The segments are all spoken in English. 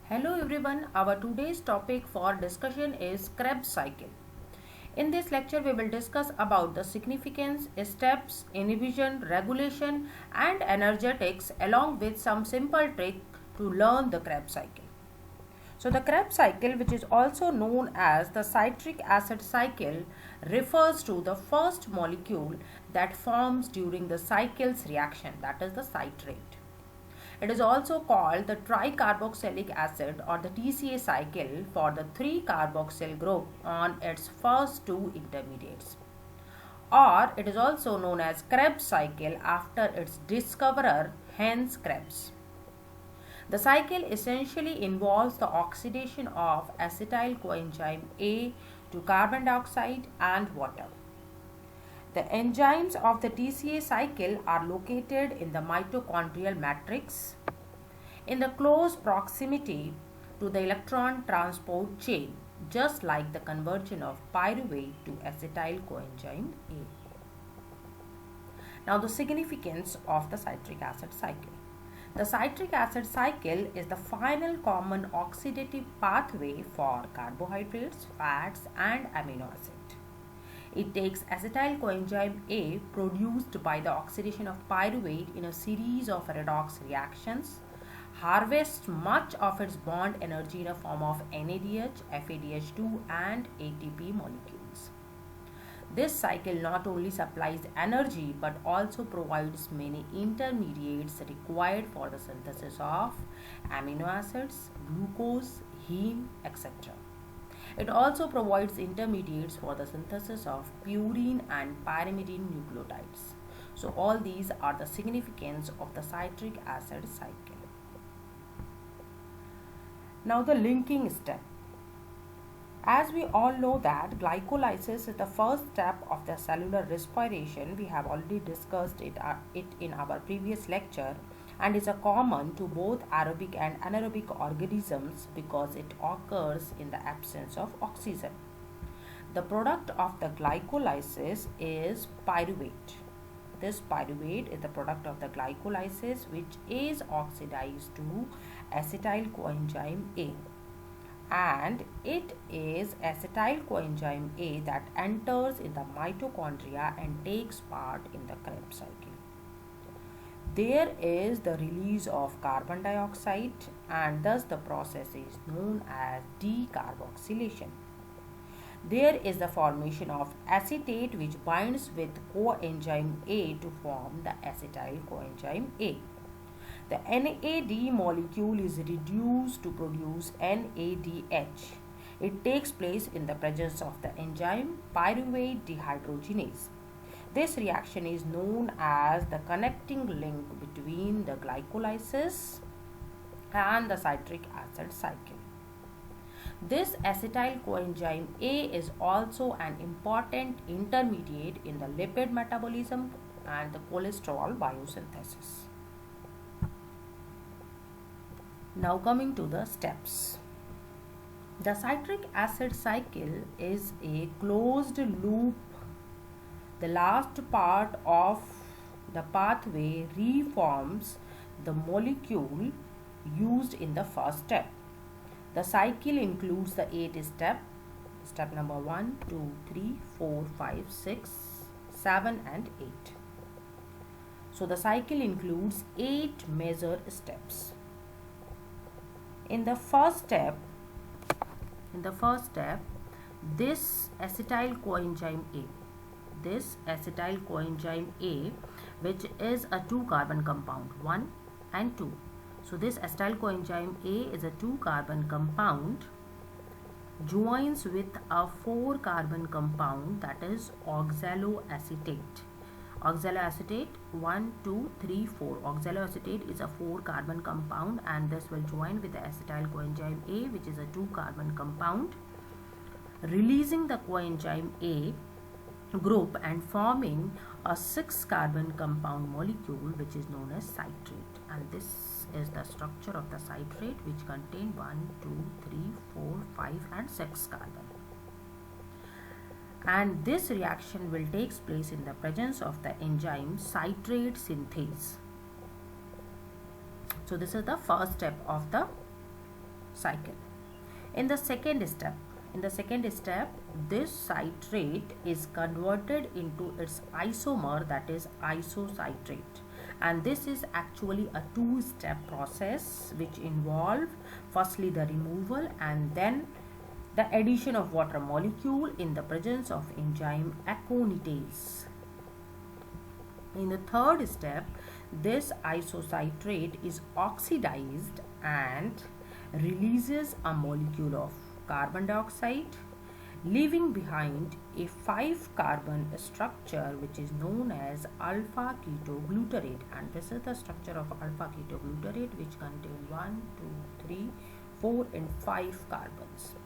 Hello everyone, our today's topic for discussion is Krebs cycle. In this lecture we will discuss about the significance, steps, inhibition, regulation and energetics along with some simple trick to learn the Krebs cycle. So the Krebs cycle, which is also known as the citric acid cycle, refers to the first molecule that forms during the cycle's reaction, that is the citrate. It is also called the tricarboxylic acid or the TCA cycle for the 3-carboxyl group on its first two intermediates. Or it is also known as Krebs cycle after its discoverer, Hans Krebs. The cycle essentially involves the oxidation of acetyl coenzyme A to carbon dioxide and water. The enzymes of the TCA cycle are located in the mitochondrial matrix in the close proximity to the electron transport chain, just like the conversion of pyruvate to acetyl coenzyme A. Now the significance of the citric acid cycle. The citric acid cycle is the final common oxidative pathway for carbohydrates, fats and amino acids. It takes acetyl coenzyme A produced by the oxidation of pyruvate in a series of redox reactions, harvests much of its bond energy in a form of NADH, FADH2 and ATP molecules. This cycle not only supplies energy but also provides many intermediates required for the synthesis of amino acids, glucose, heme, etc. It also provides intermediates for the synthesis of purine and pyrimidine nucleotides. So all these are the significance of the citric acid cycle. Now the linking step. As we all know that glycolysis is the first step of the cellular respiration. We have already discussed it in our previous lecture, and is a common to both aerobic and anaerobic organisms because it occurs in the absence of oxygen. The product of the glycolysis is pyruvate. This pyruvate is the product of the glycolysis, which is oxidized to acetyl coenzyme A, and it is acetyl coenzyme A that enters in the mitochondria and takes part in the Krebs cycle. There is the release of carbon dioxide, and thus the process is known as decarboxylation. There is the formation of acetate which binds with coenzyme A to form the acetyl coenzyme A. The NAD molecule is reduced to produce NADH. It takes place in the presence of the enzyme pyruvate dehydrogenase. This reaction is known as the connecting link between the glycolysis and the citric acid cycle. This acetyl coenzyme A is also an important intermediate in the lipid metabolism and the cholesterol biosynthesis. Now coming to the steps. The citric acid cycle is a closed loop. The last part of the pathway reforms the molecule used in the first step. The cycle includes the 8 steps. Step number 1, 2, 3, 4, 5, 6, 7 and 8. So the cycle includes 8 major steps. In the first step, this acetyl coenzyme A, which is a 2-carbon compound, 1 and 2. So this acetyl coenzyme A is a 2-carbon compound, joins with a 4-carbon compound, that is oxaloacetate. Oxaloacetate 1, 2, 3, 4. Oxaloacetate is a 4-carbon compound, and this will join with the acetyl coenzyme A, which is a 2-carbon compound, releasing the coenzyme A group and forming a 6-carbon compound molecule which is known as citrate. And this is the structure of the citrate, which contain 1, 2, 3, 4, 5 and 6 carbon. And this reaction will take place in the presence of the enzyme citrate synthase. So this is the first step of the cycle. In the second step, this citrate is converted into its isomer, that is isocitrate, and this is actually a two-step process which involve firstly the removal and then the addition of water molecule in the presence of enzyme aconitase. In the third step, this isocitrate is oxidized and releases a molecule of carbon dioxide, leaving behind a 5-carbon structure which is known as alpha ketoglutarate, and this is the structure of alpha ketoglutarate, which contains 1, 2, 3, 4 and 5 carbons.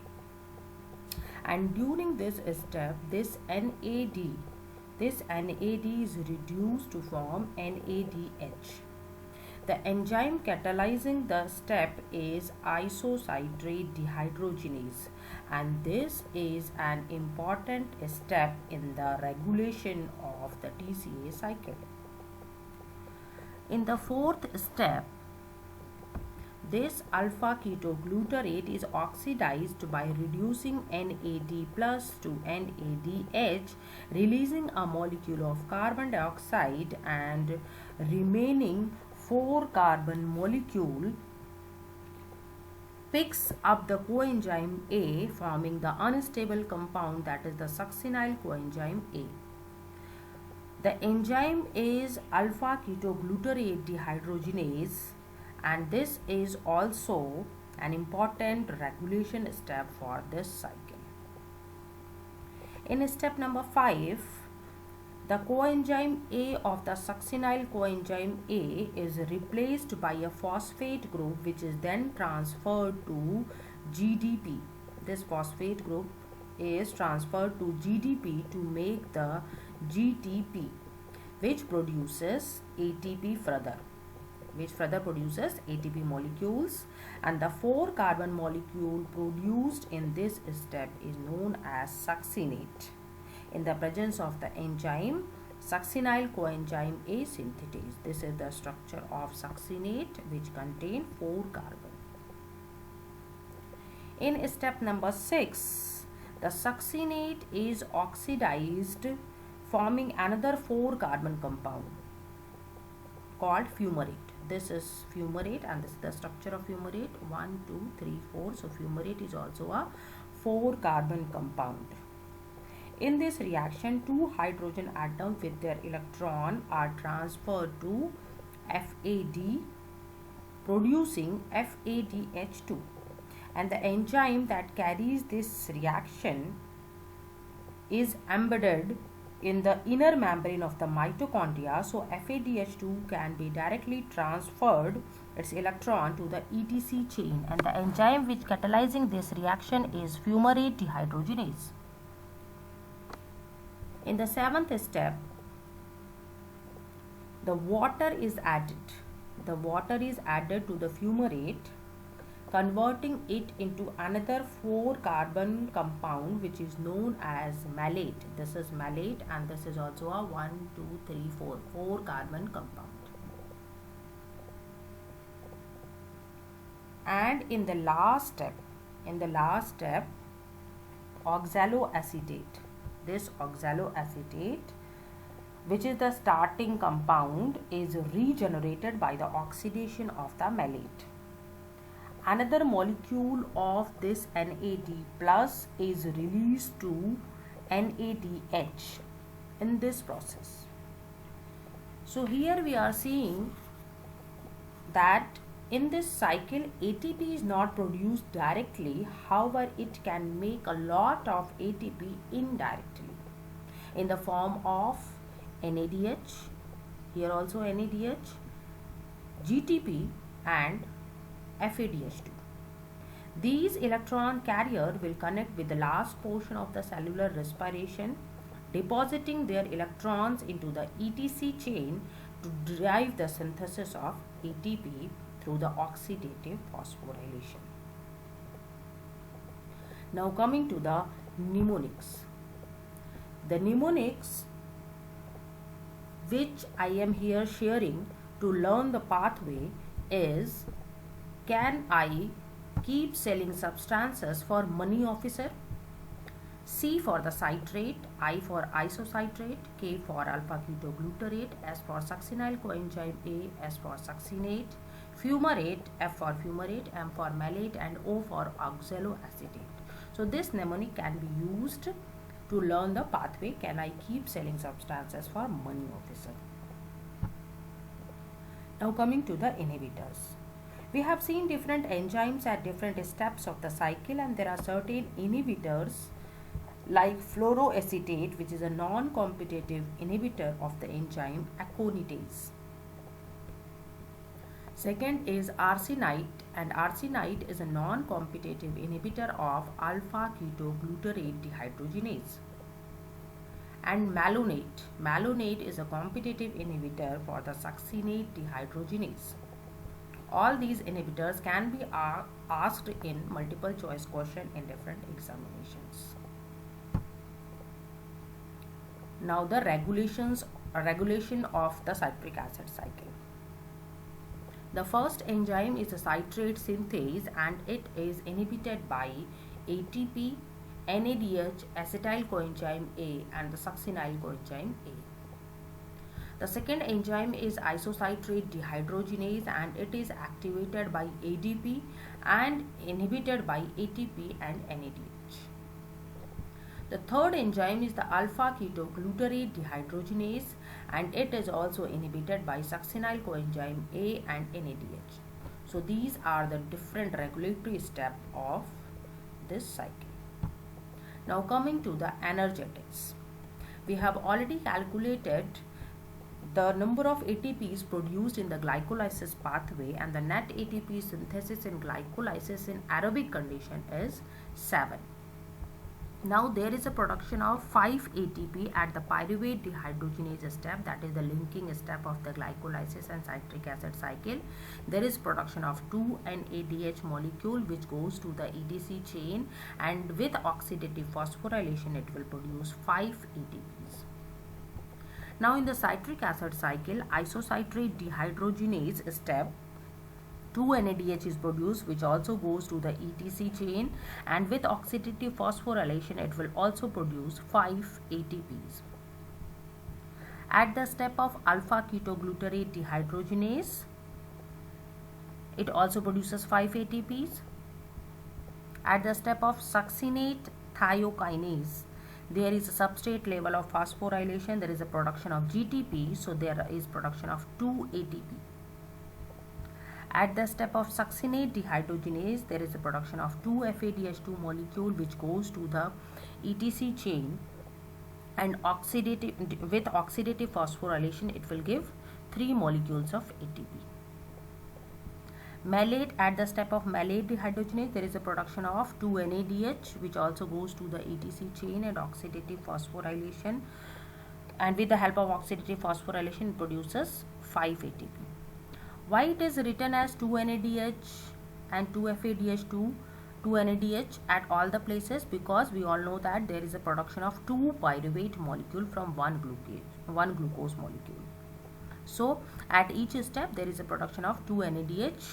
And during this step, this NAD is reduced to form NADH. The enzyme catalyzing the step is isocitrate dehydrogenase, and this is an important step in the regulation of the TCA cycle. In the fourth step, this alpha ketoglutarate is oxidized by reducing NAD plus to NADH, releasing a molecule of carbon dioxide, and remaining 4-carbon molecule picks up the coenzyme A, forming the unstable compound, that is the succinyl coenzyme A. The enzyme is alpha ketoglutarate dehydrogenase, and this is also an important regulation step for this cycle. In step number 5, the coenzyme A of the succinyl coenzyme A is replaced by a phosphate group, which is then transferred to GDP. This phosphate group is transferred to GDP to make the GTP, which produces ATP produces ATP molecules, and the 4-carbon molecule produced in this step is known as succinate. In the presence of the enzyme succinyl coenzyme A synthetase, this is the structure of succinate, which contain 4 carbon. In step number 6, the succinate is oxidized, forming another 4-carbon compound called fumarate. This is fumarate, and this is the structure of fumarate, 1, 2, 3, 4. So fumarate is also a 4-carbon compound. In this reaction, 2 hydrogen atoms with their electron are transferred to FAD, producing FADH2, and the enzyme that carries this reaction is embedded in the inner membrane of the mitochondria, so FADH2 can be directly transferred its electron to the ETC chain, and the enzyme which catalyzing this reaction is fumarate dehydrogenase. In the 7th step, the water is added. The water is added to the fumarate, converting it into another 4-carbon compound, which is known as malate. This is malate, and this is also a 1, 2, 3, 4-carbon compound. And in the last step, oxaloacetate. This oxaloacetate, which is the starting compound, is regenerated by the oxidation of the malate. Another molecule of this NAD plus is released to NADH in this process. So here we are seeing that in this cycle ATP is not produced directly, however it can make a lot of ATP indirectly in the form of NADH, here also NADH, GTP and FADH2. These electron carrier will connect with the last portion of the cellular respiration, depositing their electrons into the ETC chain to drive the synthesis of ATP through the oxidative phosphorylation. Now coming to the mnemonics. The mnemonics which I am here sharing to learn the pathway is: can I keep selling substances for money officer. C for the citrate, I for isocitrate, K for alpha ketoglutarate, S for succinyl coenzyme A, S for succinate, fumarate, F for fumarate, M for malate, and O for oxaloacetate. So this mnemonic can be used to learn the pathway. Can I keep selling substances for money officer? Now coming to the inhibitors. We have seen different enzymes at different steps of the cycle, and there are certain inhibitors like fluoroacetate, which is a non-competitive inhibitor of the enzyme aconitase. Second is arsenite, and arsenite is a non-competitive inhibitor of alpha ketoglutarate dehydrogenase. And malonate, malonate is a competitive inhibitor for the succinate dehydrogenase. All these inhibitors can be asked in multiple choice question in different examinations. Now the regulation of the citric acid cycle. The first enzyme is the citrate synthase, and it is inhibited by ATP, NADH, acetyl coenzyme A, and the succinyl coenzyme A. The second enzyme is isocitrate dehydrogenase, and it is activated by ADP and inhibited by ATP and NADH. The third enzyme is the alpha ketoglutarate dehydrogenase, and it is also inhibited by succinyl coenzyme A and NADH. So these are the different regulatory steps of this cycle. Now coming to the energetics. We have already calculated the number of ATPs produced in the glycolysis pathway, and the net ATP synthesis in glycolysis in aerobic condition is 7. Now there is a production of 5 ATP at the pyruvate dehydrogenase step, that is the linking step of the glycolysis and citric acid cycle. There is production of 2 NADH molecule which goes to the EDC chain, and with oxidative phosphorylation it will produce 5 ATPs. Now in the citric acid cycle, isocitrate dehydrogenase step, 2 NADH is produced which also goes to the ETC chain, and with oxidative phosphorylation it will also produce 5 ATPs. At the step of alpha ketoglutarate dehydrogenase, it also produces 5 ATPs. At the step of succinate thiokinase, there is a substrate level of phosphorylation, there is a production of GTP, so there is production of 2 ATP. At the step of succinate dehydrogenase, there is a production of 2 FADH2 molecule which goes to the ETC chain, and with oxidative phosphorylation it will give 3 molecules of ATP. Malate, at the step of malate dehydrogenase, there is a production of 2 NADH which also goes to the ETC chain and oxidative phosphorylation, and with the help of oxidative phosphorylation it produces 5 ATP. Why it is written as 2 NADH and 2 FADH2, 2 NADH at all the places? Because we all know that there is a production of 2 pyruvate molecule from one glucose molecule. So at each step there is a production of 2 NADH,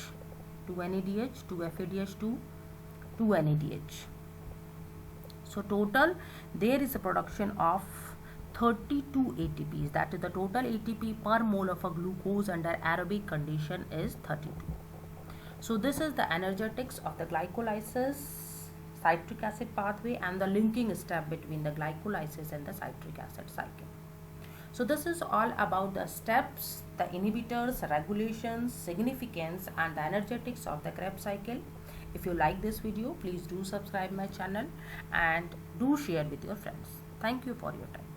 2 NADH, 2 FADH2, 2 NADH. So total there is a production of 32 ATPs, that is the total ATP per mole of a glucose under aerobic condition is 32. So this is the energetics of the glycolysis citric acid pathway and the linking step between the glycolysis and the citric acid cycle. So this is all about the steps, the inhibitors, regulations, significance and the energetics of the Krebs cycle. If you like this video, please do subscribe my channel and do share with your friends. Thank you for your time.